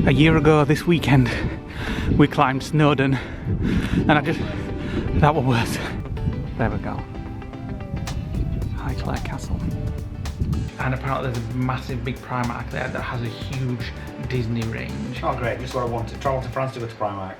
A year ago this weekend we climbed Snowdon and that was worse. There we go. Highclere Castle. And apparently there's a massive big Primark there that has a huge Disney range. Oh great, just what I wanted. Travel to France to go to Primark.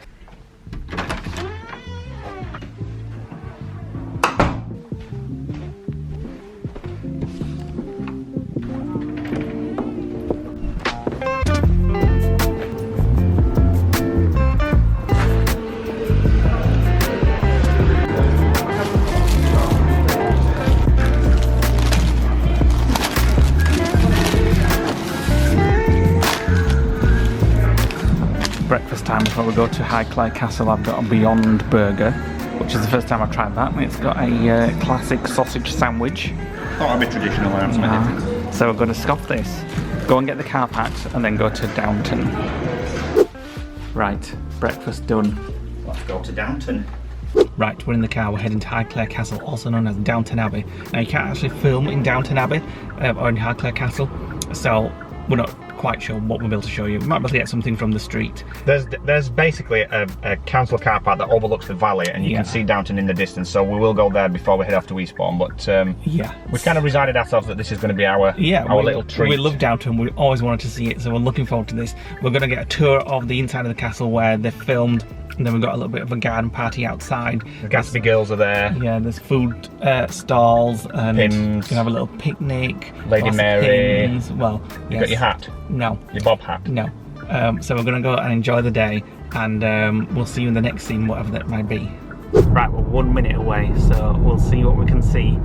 Breakfast time before we go to Highclere Castle. I've got a Beyond Burger, which is the first time I've tried that. It's got a classic sausage sandwich. Thought I'd be traditional and have something different. So we're going to scoff this, go and get the car packed, and then go to Downton. Right, breakfast done. Let's go to Downton. Right, we're in the car, we're heading to Highclere Castle, also known as Downton Abbey. Now you can't actually film in Downton Abbey or in Highclere Castle, so we're not quite sure what we'll be able to show you. We might be able to get something from the street. There's basically a council car park that overlooks the valley, and you can see Downton in the distance, so we will go there before we head off to Eastbourne, but yeah, we've kind of decided ourselves that this is going to be our little treat. We love Downton, we always wanted to see it, so we're looking forward to this. We're going to get a tour of the inside of the castle where they filmed, and then we've got a little bit of a garden party outside. The Gatsby girls are there. Yeah, there's food stalls, and Pins. you can have a little picnic. Lady Mary. Pins. Well, You got your hat? No. Your bob hat? No. So we're going to go and enjoy the day, and we'll see you in the next scene, whatever that might be. Right, we're 1 minute away, so we'll see what we can see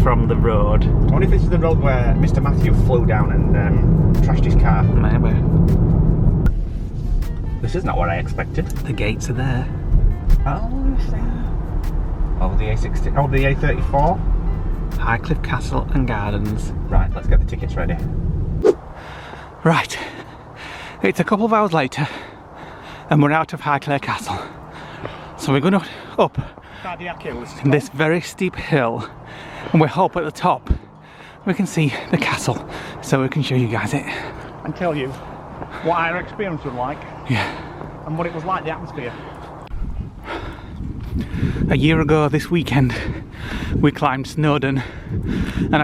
from the road. I wonder if this is the road where Mr. Matthew flew down and trashed his car. Maybe. This is not what I expected. The gates are there. Oh, I see. Over the A60, over the A34. Highclere Castle and Gardens. Right, let's get the tickets ready. Right, it's a couple of hours later and we're out of Highclere Castle. So we're going up this very steep hill, and we hope at the top we can see the castle so we can show you guys it. And tell you what our experience was like. Yeah. And what it was like, the atmosphere. A year ago this weekend we climbed Snowdon and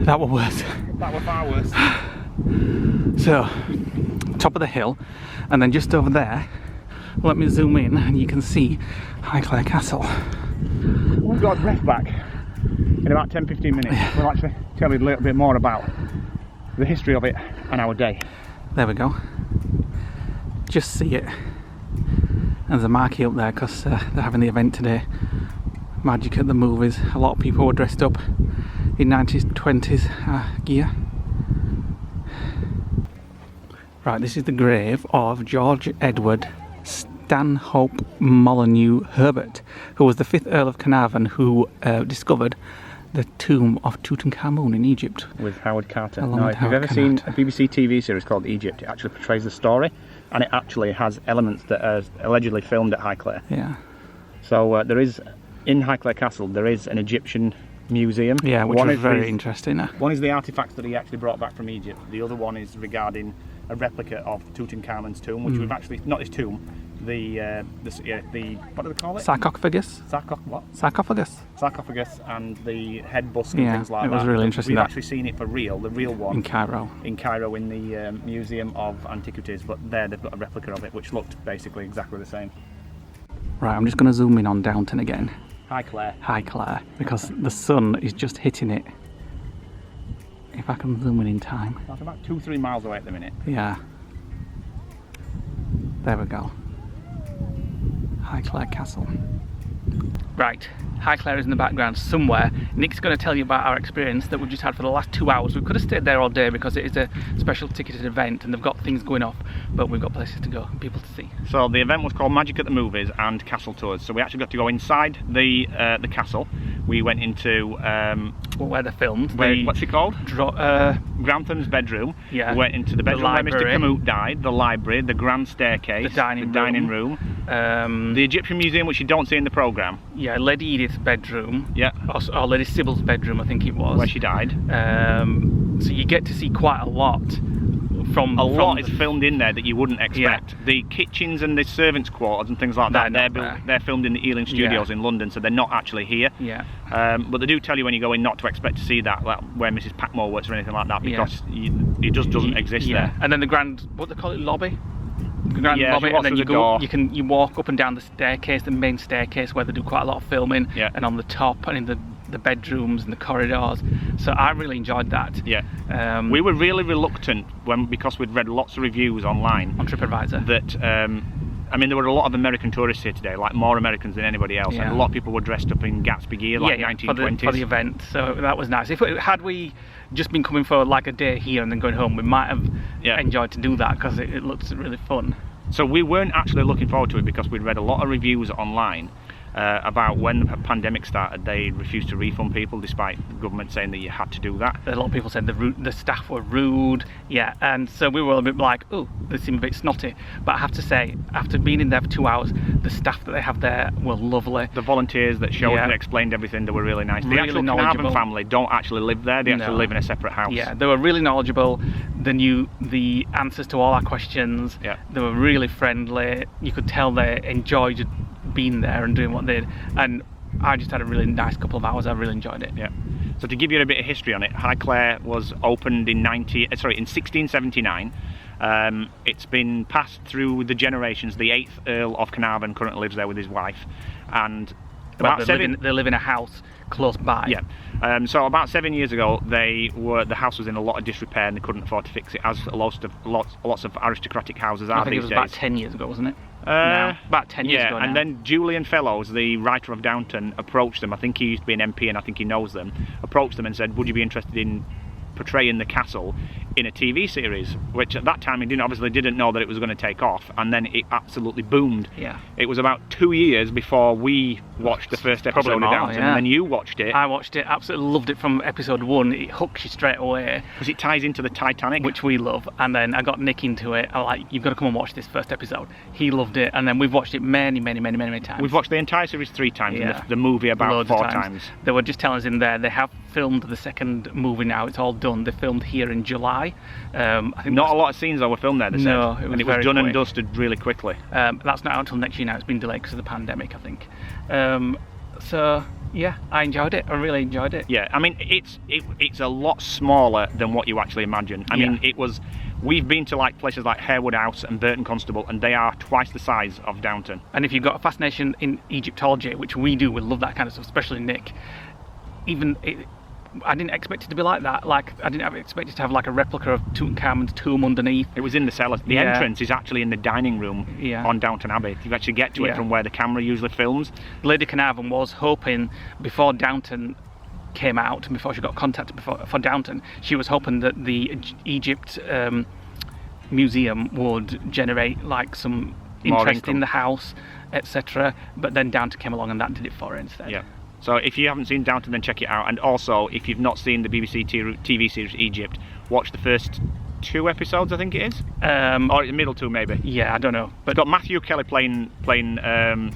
that was worse. That was far worse. So, top of the hill, and then just over there, let me zoom in and you can see Highclere Castle. We've got breath back in about 10-15 minutes. We'll actually tell you a little bit more about the history of it and our day. There we go. Just see it. There's a marquee up there because they're having the event today. Magic at the Movies. A lot of people were dressed up in 90s, 20s gear. Right, this is the grave of George Edward Stanhope Molyneux Herbert, who was the 5th Earl of Carnarvon, who discovered the tomb of Tutankhamun in Egypt. With Howard Carter. Along Now, with if you've Howard ever seen Carter. a BBC TV series called Egypt, it actually portrays the story, and it actually has elements that are allegedly filmed at Highclere. Yeah. So there is, in Highclere Castle, there is an Egyptian museum. Yeah, which was very interesting. One is the artefacts that he actually brought back from Egypt. The other one is regarding a replica of Tutankhamun's tomb, which we've actually, not his tomb, the what do they call it? Sarcophagus? What? Sarcophagus. Sarcophagus, and the head busk and Yeah, things like that. it was really interesting. We've actually seen it for real, the real one. In Cairo. In Cairo, in the Museum of Antiquities, but there they've got a replica of it which looked basically exactly the same. Right, I'm just going to zoom in on Downton again. Highclere. Highclere, because the sun is just hitting it. If I can zoom in time. That's about 2-3 miles away at the minute. Yeah. There we go. Highclere Castle. Right, Highclere is in the background somewhere. Nick's going to tell you about our experience that we've just had for the last 2 hours. We could have stayed there all day because it is a special ticketed event and they've got things going off, but we've got places to go and people to see. So the event was called Magic at the Movies and Castle Tours. So we actually got to go inside the castle. We went into where they filmed. What's it called? Grantham's bedroom. Yeah. We went into the bedroom where Mr. Canute died, the library, the grand staircase, the dining room. The Egyptian Museum, which you don't see in the programme. Yeah, Lady Edith's bedroom. Yeah. Or Lady Sybil's bedroom, I think it was. Where she died. So you get to see quite a lot from a lot is filmed in there that you wouldn't expect. The kitchens and the servants' quarters and things like that, they're filmed in the Ealing Studios in London, so they're not actually here. Yeah. But they do tell you when you go in not to expect to see that, like where Mrs. Packmore works or anything like that, because it just doesn't exist there. And then the grand, what they call it, lobby? The grand lobby, and then you walk up and down the staircase, the main staircase, where they do quite a lot of filming, and on the top and in the bedrooms and the corridors. So I really enjoyed that. Yeah. We were really reluctant because we'd read lots of reviews online on TripAdvisor that I mean, there were a lot of American tourists here today, like more Americans than anybody else, and a lot of people were dressed up in Gatsby gear, like 1920s. For the event, so that was nice. Had we just been coming for like a day here and then going home, we might have enjoyed to do that, because it looks really fun. So we weren't actually looking forward to it because we'd read a lot of reviews online about when the pandemic started, they refused to refund people despite the government saying that you had to do that. A lot of people said the staff were rude, and so we were a bit like, oh, they seem a bit snotty. But I have to say, after being in there for 2 hours, the staff that they have there were lovely. The volunteers that showed and explained everything, they were really nice. The actual Carnarvon family don't actually live there, they actually live in a separate house. Yeah, they were really knowledgeable. They knew the answers to all our questions. They were really friendly. You could tell they enjoyed being there and doing what they did, and I just had a really nice couple of hours. I really enjoyed it. Yeah. So to give you a bit of history on it, Highclere was opened in 1679. It's been passed through the generations. The 8th Earl of Carnarvon currently lives there with his wife, and they live in a house close by. Yeah. So about 7 years ago, the house was in a lot of disrepair and they couldn't afford to fix it, as lots of aristocratic houses are these days. I think it was about 10 years ago, wasn't it? No, about 10 years ago now. And then Julian Fellows, the writer of Downton, approached them. I think he used to be an MP and I think he knows them. Approached them and said, would you be interested in portraying the castle in a TV series, which at that time he obviously didn't know that it was going to take off, and then it absolutely boomed. Yeah. It was about 2 years before we watched the first episode of Downton, and then you watched it. I watched it, absolutely loved it from episode 1. It hooks you straight away. Because it ties into the Titanic. Which we love, and then I got Nick into it. I like, you've got to come and watch this first episode. He loved it, and then we've watched it many times. We've watched the entire series 3 times, and the movie about loads 4 times. They were just telling us in there, they have filmed the second movie now, it's all done. They filmed here in July. I think not a lot of scenes that were filmed there, they said. And it was done and dusted really quickly. That's not out until next year now. It's been delayed because of the pandemic, I think. So yeah, I enjoyed it. I really enjoyed it. Yeah, I mean, it's a lot smaller than what you actually imagine. I mean, we've been to like places like Harewood House and Burton Constable, and they are twice the size of Downton. And if you've got a fascination in Egyptology, which we do, we love that kind of stuff, especially Nick. I didn't expect it to be like that. Like, I didn't expect it to have like a replica of Tutankhamun's tomb underneath. It was in the cellar. The entrance is actually in the dining room on Downton Abbey. You actually get to it from where the camera usually films. Lady Carnarvon was hoping, before Downton came out and before she got contacted for Downton, she was hoping that the Egypt museum would generate like some interest in the house, etc. But then Downton came along and that did it for her instead. Yeah. So if you haven't seen Downton, then check it out. And also, if you've not seen the BBC TV series Egypt, watch the first 2 episodes, I think it is. Or the middle 2, maybe. Yeah, I don't know. But it's got Matthew Kelly playing Beltone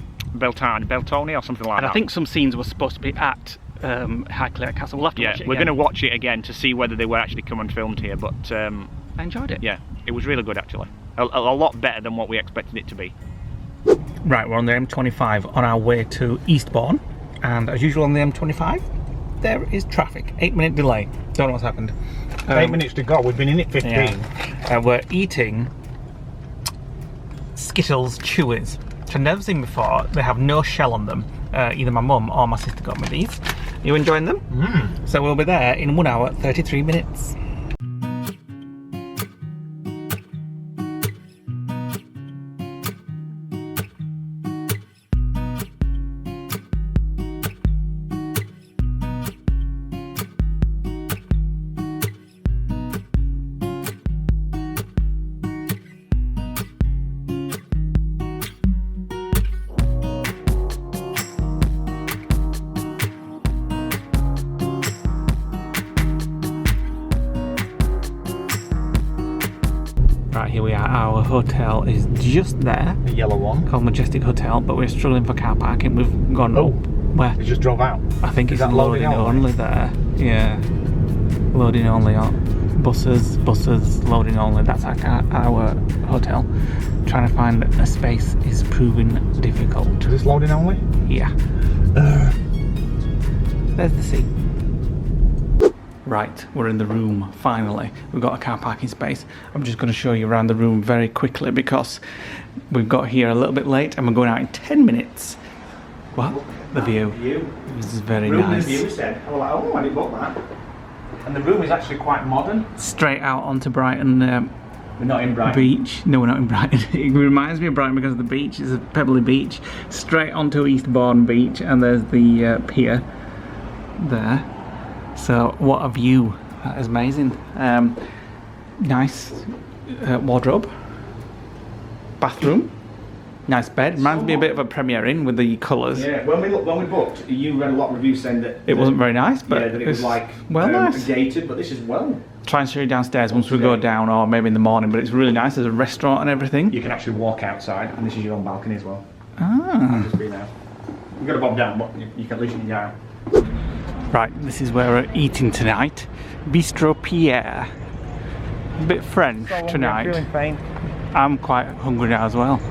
or something like that. And I think some scenes were supposed to be at Highclere Castle. We'll have to watch it again. We're going to watch it again to see whether they were actually come and filmed here. But I enjoyed it. Yeah, it was really good actually. A lot better than what we expected it to be. Right, we're on the M25 on our way to Eastbourne. And as usual on the M25, there is traffic. 8-minute delay. Don't know what's happened. 8 minutes to go. We've been in it 15. Yeah. We're eating Skittles Chewies, which I've never seen before. They have no shell on them. Either my mum or my sister got me these. You enjoying them? Mm. So we'll be there in 1 hour, 33 minutes. Right, here we are. Our hotel is just there. The yellow one. Called Majestic Hotel, but we're struggling for car parking. We've gone up. Where? We just drove out. I think it's loading only there. Yeah. Loading only buses, loading only. That's like our hotel. Trying to find a space is proving difficult. Is this loading only? Yeah. There's the sea. Right, we're in the room finally. We've got a car parking space. I'm just going to show you around the room very quickly because we've got here a little bit late and we're going out in 10 minutes. What? The view. This is very nice. The view said, I was like, oh, I didn't book that. And the room is actually quite modern. Straight out onto Brighton. We're not in Brighton. Beach. No, we're not in Brighton. It reminds me of Brighton because of the beach. It's a pebbly beach. Straight onto Eastbourne beach, and there's the pier there. So what a view. That is amazing. Nice wardrobe. Bathroom. Nice bed. Reminds me a bit of a Premier Inn with the colours. Yeah, when we booked, you read a lot of reviews saying that it wasn't very nice, but yeah, that it was like nice. Gated, but this is well. Try and show you downstairs once we go down, or maybe in the morning. But it's really nice. There's a restaurant and everything. You can actually walk outside, and this is your own balcony as well. Ah. Just be there. You've got to bob down, but you can listen down. Right, this is where we're eating tonight. Bistro Pierre. A bit French tonight. I'm feeling faint. I'm quite hungry now as well.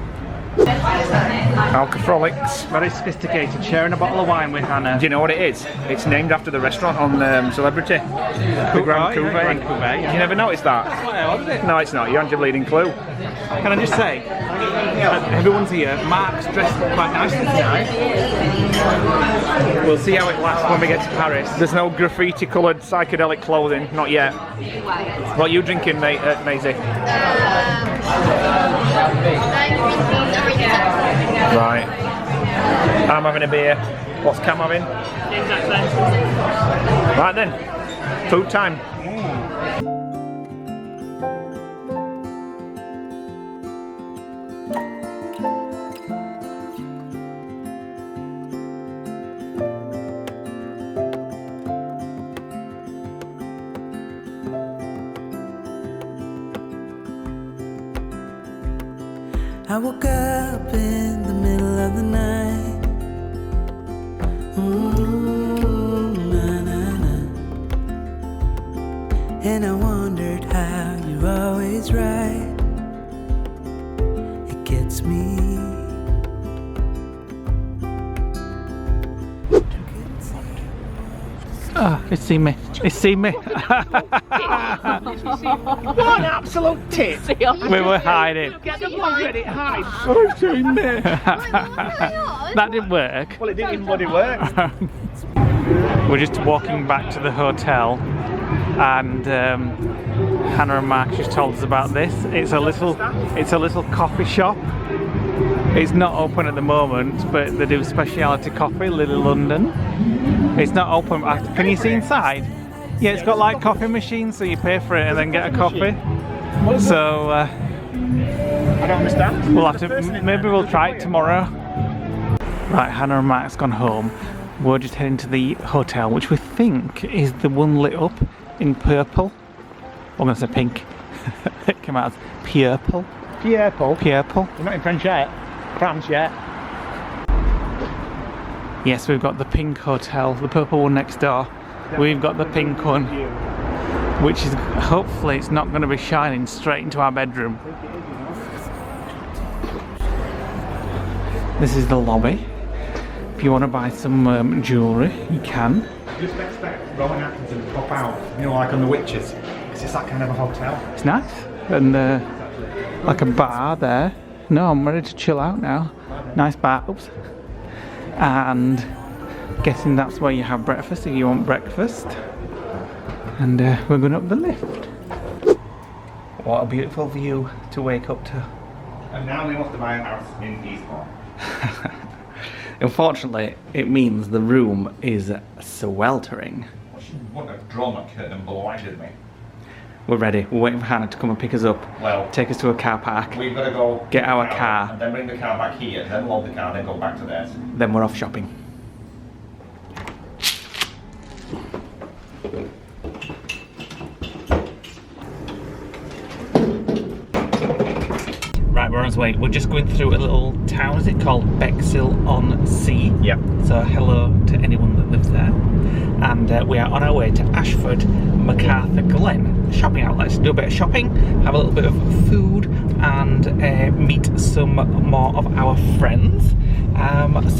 Alcafrolics, very sophisticated, sharing a bottle of wine with Hannah. Do you know what it is? It's named after the restaurant on Celebrity. The Grand Cuvée. Grand Cuvée, yeah. You never noticed that? No, it's not. You aren't your bleeding clue. Can I just say, everyone's here. Mark's dressed quite nicely tonight. We'll see how it lasts when we get to Paris. There's no graffiti coloured psychedelic clothing, not yet. What are you drinking, mate, Maisie? Right. I'm having a beer. What's Cam having? Exactly. Right then, food time. I woke up in the middle of the night. Na, na, na. And I wondered how you're always right. It gets me. Ah, it's seen me. It's seen me. What an absolute tit! We were hiding. Get the vlog ready, hide. It's seen me. That didn't work. Well, it didn't even bloody work. We're just walking back to the hotel, and Hannah and Mark just told us about this. It's a little coffee shop. It's not open at the moment, but they do specialty coffee, Little London. It's not open. Can you see inside? Yeah, it's got like coffee machines, so you pay for it and then get a coffee. So I don't understand. we'll have to. Maybe we'll try it tomorrow. Right, Hannah and Mark's gone home. We're just heading to the hotel, which we think is the one lit up in purple. I'm going to say pink. It came out as purple. Purple. Purple. You're not in France yet. Yes, we've got the pink hotel, the purple one next door. We've got the pink one, which is hopefully it's not going to be shining straight into our bedroom. This is the lobby. If you want to buy some jewellery, you can. Just expect Rowan Atkinson to pop out, you know, like on The Witches. Because it's that kind of a hotel. It's nice. And like a bar there. No, I'm ready to chill out now. Nice bar. Oops. And guessing that's where you have breakfast if you want breakfast. And we're going up the lift. What a beautiful view to wake up to. And now we want to buy a house in Eastbourne. Unfortunately, it means the room is sweltering. Well, she wouldn't have drawn a curtain blinded me. We're ready. We're waiting for Hannah to come and pick us up. Well, take us to a car park. We've got to go get our car. And then bring the car back here, then load the car, then go back to theirs. Then we're off shopping. Right, we're on our way. We're just going through a little town. Is it called Bexhill-on-Sea? Yep. So hello to anyone that lives there. And we are on our way to Ashford MacArthur Glen. shopping outlets, do a bit of shopping, have a little bit of food, and meet some more of our friends.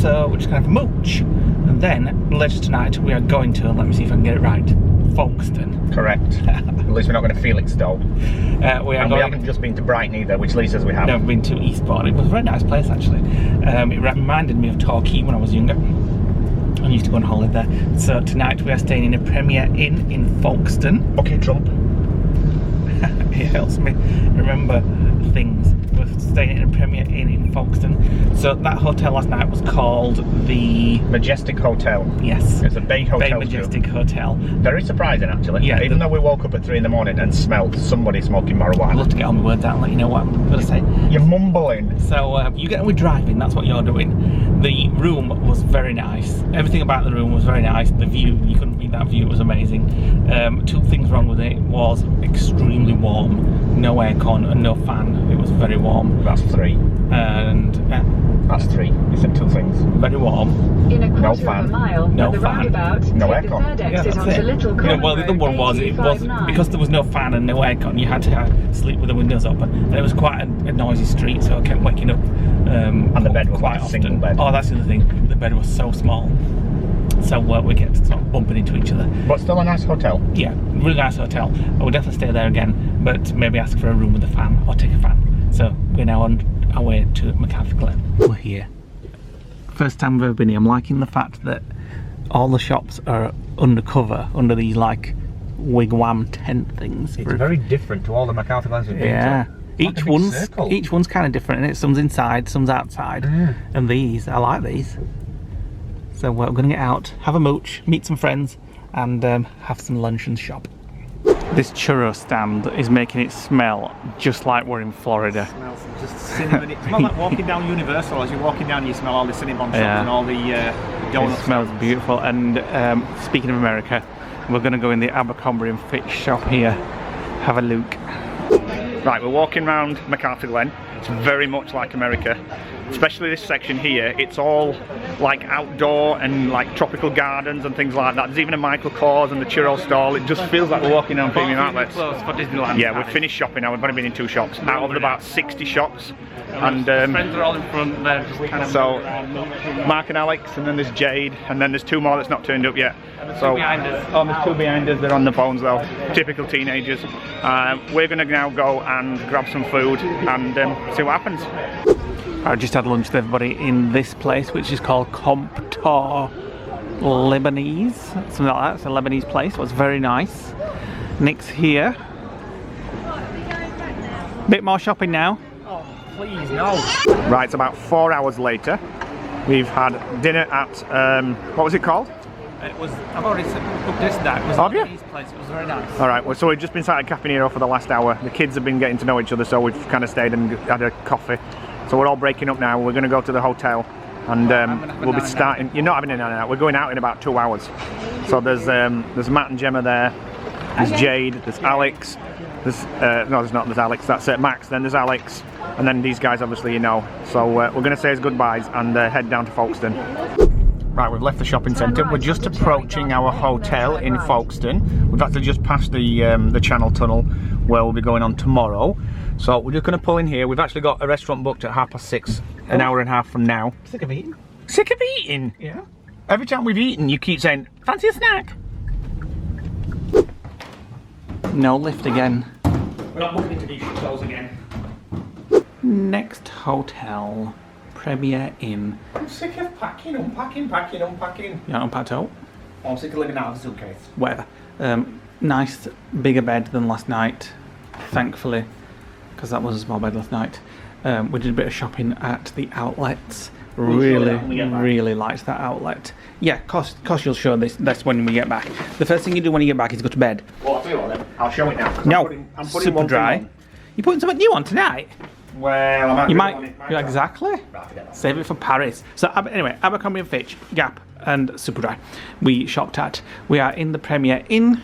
So we're just gonna have a mooch, and then later tonight we are going to, let me see if I can get it right, Folkestone. Correct. At least we're not going to Felixstowe. We haven't just been to Brighton either, which Lee says we have. No, we've been to Eastbourne. It was a very nice place actually. It reminded me of Torquay when I was younger. I used to go on holiday there. So tonight we are staying in a Premier Inn in Folkestone. Okay, Trump. It helps me remember things. We're staying in a Premier Inn in Folkestone. So that hotel last night was called the Majestic Hotel. Yes. It's a Bay Hotel. Bay Majestic Hotel. Very surprising actually. Yeah. Even though we woke up at 3 in the morning and smelled somebody smoking marijuana. I'd love to get on my words out and let you know what I'm going to say. You're mumbling. So you get on with driving, that's what you're doing. The room was very nice. Everything about the room was very nice. The view, you couldn't beat that view, it was amazing. Two things wrong with it was extremely warm. No aircon and no fan. It was very warm. That's 3. And that's 3. You said 2 things. very warm. In a No quarter fan. of a mile, No at the fan. roundabout, No take the aircon. third Yeah, exit that's onto it. Little You know, well, the other one was it was 8259. because there was no fan and no aircon. You had to sleep with the windows open, and it was quite a noisy street, so I kept waking up. And the bed was quite like a often. single bed. Oh, that's the other thing. The bed was so small, so we kept sort of bumping into each other. But still a nice hotel. Yeah, really nice hotel. I would definitely stay there again, but maybe ask for a room with a fan or take a fan. So we're now on our way to Highclere. We're here. First time we've ever been here. I'm liking the fact that all the shops are undercover, under these like wigwam tent things. It's very different to all the MacArthur Glens we've been Yeah. to. Like a big Each one's kind of different, and some's inside, some's outside. And these, I like these. So we're going to get out, have a mooch, meet some friends, and have some lunch and shop. This churro stand is making it smell just like we're in Florida. It smells just cinnamon. It smells like walking down Universal. As you're walking down, you smell all the Cinnabon shops and all the donuts. It smells beautiful. And speaking of America, we're going to go in the Abercrombie and Fitch shop here. Have a look. Right, we're walking around MacArthur Glen. It's very much like America, especially this section here. It's all like outdoor and like tropical gardens and things like that. There's even a Michael Kors and the churro stall. It just feels like we're walking down premium outlets. Close for Disneyland. Yeah, we've finished shopping now. We've only been in 2 shops out of about 60 shops. And friends are all in front there, just kind of. so Mark and Alex, and then there's Jade, and then there's 2 more that's not turned up yet. So behind us. oh, there's 2 behind us. They're on the phones though. Typical teenagers. We're gonna now go and grab some food and see what happens. I just had lunch with everybody in this place, which is called Comptoir Lebanese, something like that. It's a Lebanese place. It was very nice. Nick's here. Bit more shopping now. Oh, please no. Right, it's about 4 hours later. We've had dinner at what was it called? It was. I've already booked this now. It was Have you? Lebanese place. It was very nice. All right, well, so we've just been sat at Cafe Nero for the last hour. The kids have been getting to know each other, so we've kind of stayed and had a coffee. So we're all breaking up now. We're going to go to the hotel, and we'll be starting. You're not having an out. We're going out in about 2 hours. So there's Matt and Gemma there. There's Jade. There's Alex. There's no, there's not. There's Alex. That's Max. Then there's Alex, and then these guys, obviously, you know. So we're going to say his goodbyes and head down to Folkestone. Right, we've left the shopping centre. We're just approaching our hotel in Folkestone. We've actually just passed the Channel Tunnel where we'll be going on tomorrow. So we're just going to pull in here. We've actually got a restaurant booked at 6:30, an hour and a half from now. Sick of eating. Sick of eating? Yeah. Every time we've eaten, you keep saying, fancy a snack? No lift again. We're not booking into these hotels again. Next hotel, Premier Inn. I'm sick of packing, unpacking. You want unpacked out? I'm sick of living out of a suitcase. Whatever. Nice bigger bed than last night, thankfully, because that was a small bed last night. We did a bit of shopping at the outlets. Really liked that outlet. Yeah, course you'll show this. That's when we get back. The first thing you do when you get back is go to bed. Well, I'll tell you what then. I'll show it now. No, I'm putting super one dry. thing You putting something new on tonight? on. Well, I might. You do might. it on it. Yeah, exactly. Right, forget that. Save it for Paris. So anyway, Abercrombie and Fitch, Gap, and Superdry. We shopped at. We are in the Premier Inn.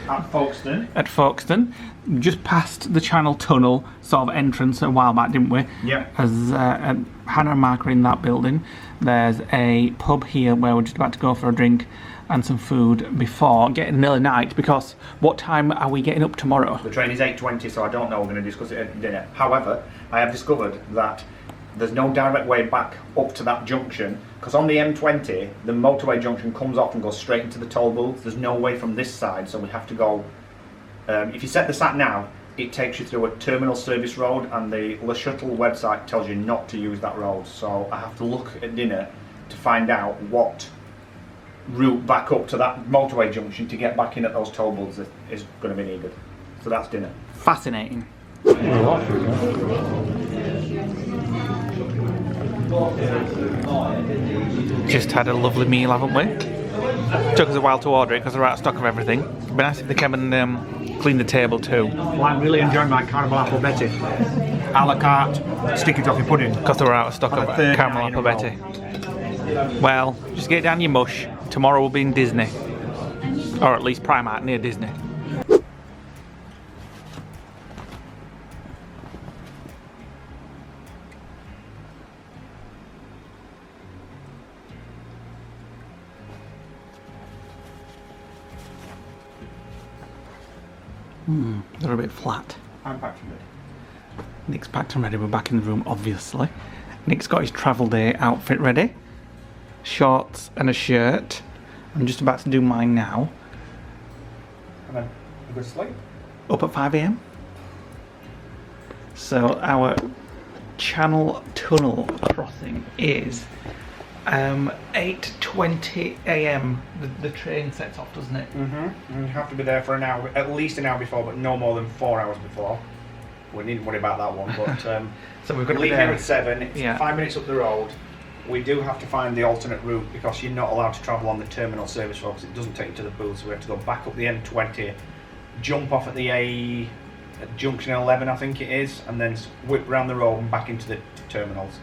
At Folkestone. At Folkestone, just past the Channel Tunnel sort of entrance a while back, didn't we? Yep. As Hannah and Mark are in that building. There's a pub here where we're just about to go for a drink and some food before getting an early night, because what time are we getting up tomorrow? The train is 8:20, so I don't know. We're going to discuss it at dinner. However, I have discovered that there's no direct way back up to that junction, because on the M20, the motorway junction comes off and goes straight into the toll booth. There's no way from this side, so we have to go. If you set the sat nav, it takes you through a terminal service road, and the Le Shuttle website tells you not to use that road. So I have to look at dinner to find out what route back up to that motorway junction to get back in at those toll booths is going to be needed. So that's dinner. Fascinating. Just had a lovely meal, haven't we? Took us a while to order it because they're out of stock of everything. It'd be nice if they came and cleaned the table too. Well, I'm really enjoying my caramel apple Betty. A la carte sticky toffee pudding. Because they were out of stock of caramel apple Betty. Well, just get down your mush. Tomorrow we'll be in Disney. Or at least Primark near Disney. They're a bit flat. I'm packed and ready. Nick's packed and ready. We're back in the room, obviously. Nick's got his travel day outfit ready. Shorts and a shirt. I'm just about to do mine now. And then a good sleep. Up at 5 AM. So our Channel Tunnel crossing is 8:20 AM. The train sets off, doesn't it? And you have to be there for an hour, at least an hour before, but no more than 4 hours before. We needn't worry about that one, but So we've got to leave be here there at 7. It's 5 minutes up the road. We do have to find the alternate route because you're not allowed to travel on the terminal service road because it doesn't take you to the booth, so we have to go back up the M20, jump off at the at junction 11 I think it is, and then whip round the road and back into the terminals.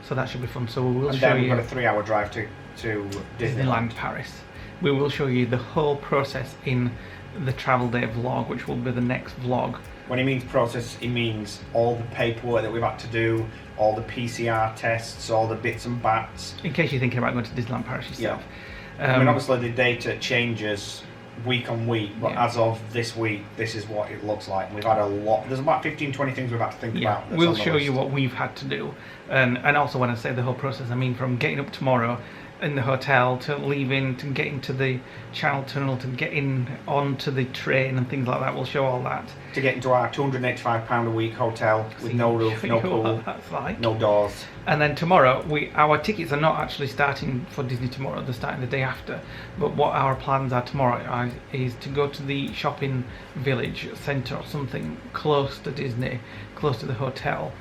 So that should be fun. So we will And show then we've you got a 3-hour drive to Disneyland Paris. We will show you the whole process in the travel day vlog, which will be the next vlog. When he means process, he means all the paperwork that we've had to do, all the PCR tests, all the bits and bats. In case you're thinking about going to Disneyland Paris yourself. I mean, obviously the data changes week on week, but as of this week, this is what it looks like. We've had a lot. There's about 15-20 things we've had to think about. We'll show you what we've had to do. And also when I say the whole process, I mean from getting up tomorrow in the hotel to leaving to getting to the Channel Tunnel to getting onto the train and things like that. We'll show all that. To get into our £285 a week hotel with no roof, no pool, that's like. no doors. And then tomorrow, our tickets are not actually starting for Disney tomorrow, they're starting the day after. But what our plans are tomorrow is to go to the shopping village centre or something close to Disney, close to the hotel.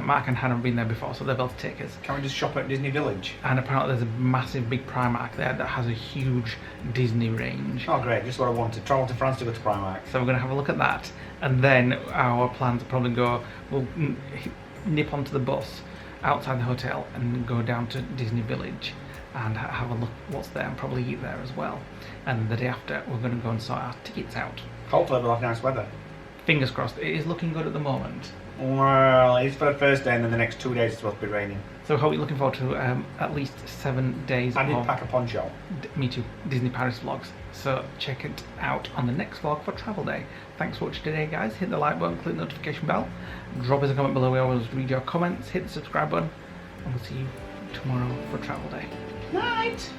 Mark and Hannah have been there before, so they'll be able to take us. Can we just shop at Disney Village? And apparently there's a massive big Primark there that has a huge Disney range. Oh great, just what I wanted. Travel to France to go to Primark. So we're going to have a look at that. And then our plans are probably we'll nip onto the bus outside the hotel and go down to Disney Village and have a look what's there and probably eat there as well. And the day after we're going to go and sort our tickets out. Hopefully we'll have nice weather. Fingers crossed. It is looking good at the moment. Well, it's for the first day and then the next 2 days it's supposed to be raining. So we're looking forward to at least 7 days I did pack a poncho. Me too. Disney Paris vlogs. So check it out on the next vlog for travel day. Thanks for watching today, guys. Hit the like button, click the notification bell, drop us a comment below. We always read your comments. Hit the subscribe button, and we'll see you tomorrow for travel day. Night.